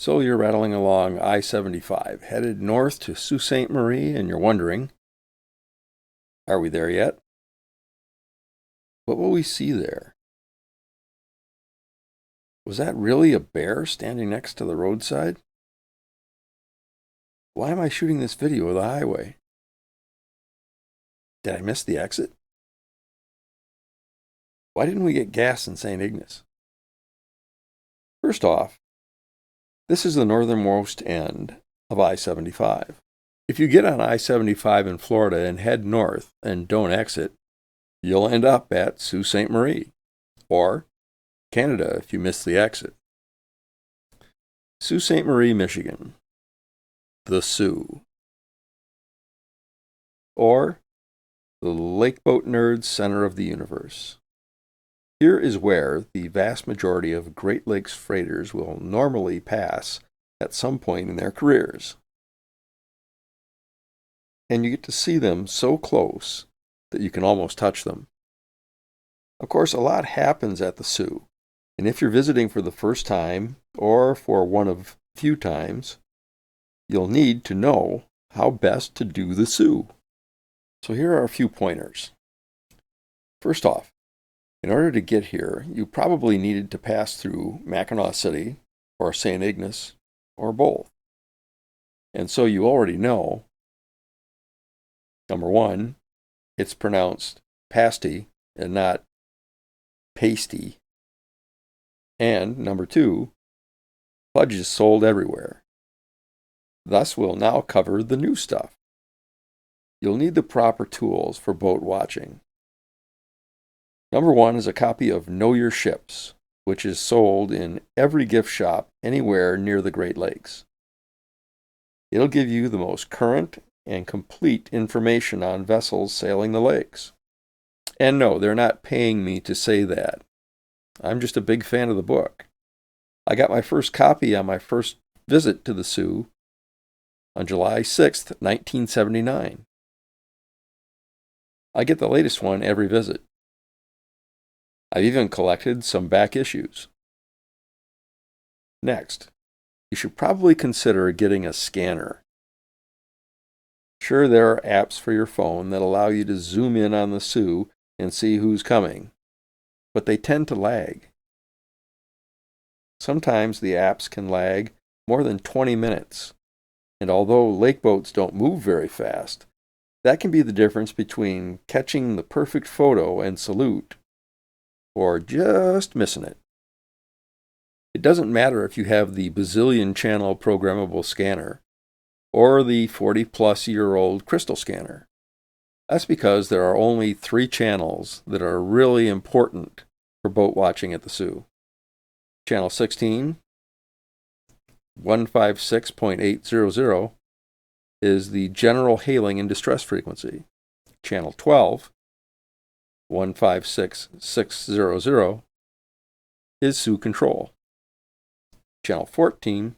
So you're rattling along I-75, headed north to Sault Saint Marie, and you're wondering, are we there yet? What will we see there? Was that really a bear standing next to the roadside? Why am I shooting this video of the highway? Did I miss the exit? Why didn't we get gas in St. Ignace? First off, this is the northernmost end of I-75. If you get on I-75 in Florida and head north and don't exit, you'll end up at Sault Saint Marie, or Canada if you miss the exit. Sault Saint Marie, Michigan, the Soo, or the Lake Boat Nerds Center of the Universe. Here is where the vast majority of Great Lakes freighters will normally pass at some point in their careers. And you get to see them so close that you can almost touch them. Of course, a lot happens at the Soo, and if you're visiting for the first time or for one of few times, you'll need to know how best to do the Soo. So here are a few pointers. First off, in order to get here, you probably needed to pass through Mackinac City or St. Ignace or both. And so you already know, number one, it's pronounced pasty and not pasty. And number two, fudge is sold everywhere. Thus, we'll now cover the new stuff. You'll need the proper tools for boat watching. Number one is a copy of Know Your Ships, which is sold in every gift shop anywhere near the Great Lakes. It'll give you the most current and complete information on vessels sailing the lakes. And no, they're not paying me to say that. I'm just a big fan of the book. I got my first copy on my first visit to the Soo on July 6th, 1979. I get the latest one every visit. I've even collected some back issues. Next, you should probably consider getting a scanner. Sure, there are apps for your phone that allow you to zoom in on the Soo and see who's coming, but they tend to lag. Sometimes the apps can lag more than 20 minutes, and although lake boats don't move very fast, that can be the difference between catching the perfect photo and salute or just missing it. It doesn't matter if you have the bazillion channel programmable scanner or the 40-plus-year-old crystal scanner. That's because there are only 3 channels that are really important for boat watching at the Soo. Channel 16, 156.800, is the general hailing and distress frequency. Channel 12, 156.600, is Soo control. Channel 14,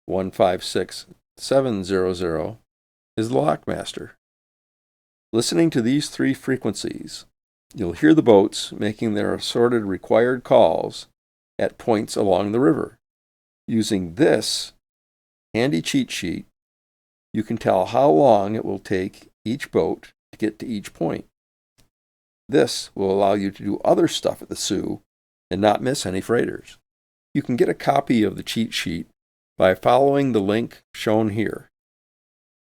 156.700, is the lockmaster. Listening to these 3 frequencies, you'll hear the boats making their assorted required calls at points along the river. Using this handy cheat sheet, you can tell how long it will take each boat to get to each point. This will allow you to do other stuff at the Soo and not miss any freighters. You can get a copy of the cheat sheet by following the link shown here.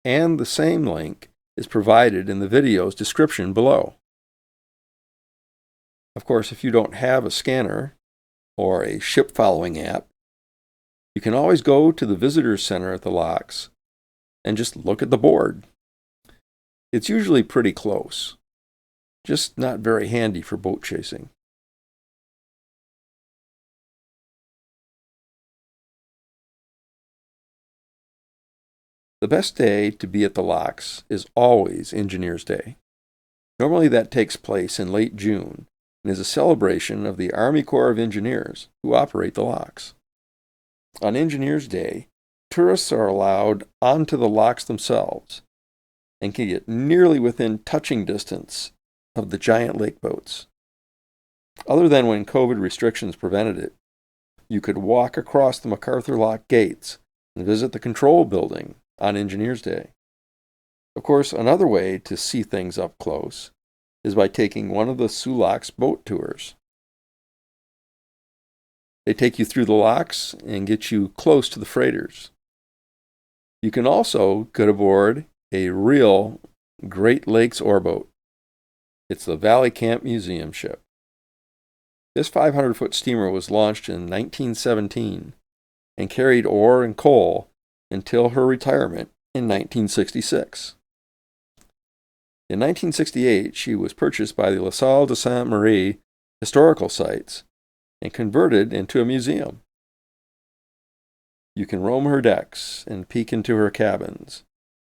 And the same link is provided in the video's description below. Of course, if you don't have a scanner or a ship following app, you can always go to the visitor center at the locks and just look at the board. It's usually pretty close, just not very handy for boat chasing. The best day to be at the locks is always Engineers Day. Normally that takes place in late June and is a celebration of the Army Corps of Engineers who operate the locks. On Engineers Day, tourists are allowed onto the locks themselves and can get nearly within touching distance of the giant lake boats. Other than when COVID restrictions prevented it, You could walk across the MacArthur Lock gates and visit the control building on Engineers Day. Of course, another way to see things up close is by taking one of the Soo Locks boat tours. They take you through the locks and get you close to the freighters. You can also get aboard a real Great Lakes ore boat. It's the Valley Camp Museum ship. This 500-foot steamer was launched in 1917 and carried ore and coal until her retirement in 1966. In 1968, she was purchased by the Sault Saint Marie Historical Sites and converted into a museum. You can roam her decks and peek into her cabins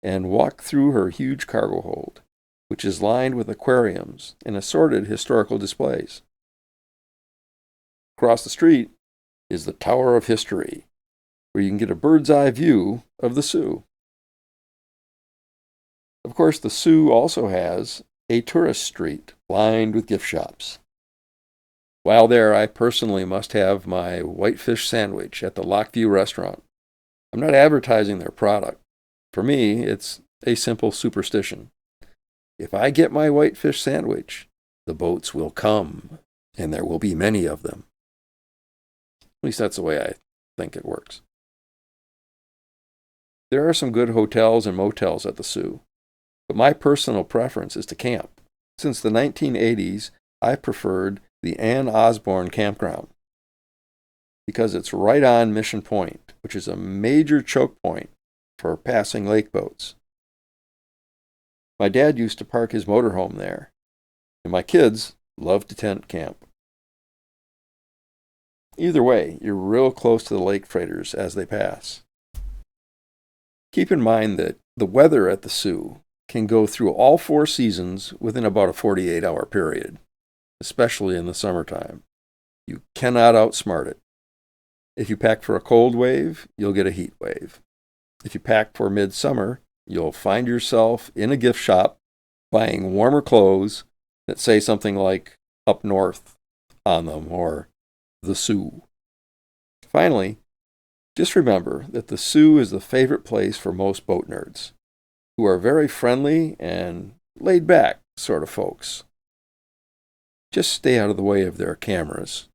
and walk through her huge cargo hold, which is lined with aquariums and assorted historical displays. Across the street is the Tower of History, where you can get a bird's eye view of the Soo. Of course, the Soo also has a tourist street lined with gift shops. While there, I personally must have my whitefish sandwich at the Lockview restaurant. I'm not advertising their product. For me, it's a simple superstition. If I get my whitefish sandwich, the boats will come, and there will be many of them. At least that's the way I think it works. There are some good hotels and motels at the Soo, but my personal preference is to camp. Since the 1980s, I've preferred the Ann Osborne Campground because it's right on Mission Point, which is a major choke point for passing lake boats. My dad used to park his motorhome there, and my kids love to tent camp. Either way, you're real close to the lake freighters as they pass. Keep in mind that the weather at the Soo can go through all 4 seasons within about a 48-hour period, especially in the summertime. You cannot outsmart it. If you pack for a cold wave, you'll get a heat wave. If you pack for midsummer, you'll find yourself in a gift shop buying warmer clothes that say something like "up north" on them or "the Soo." Finally, just remember that the Soo is the favorite place for most boat nerds, who are very friendly and laid-back sort of folks. Just stay out of the way of their cameras.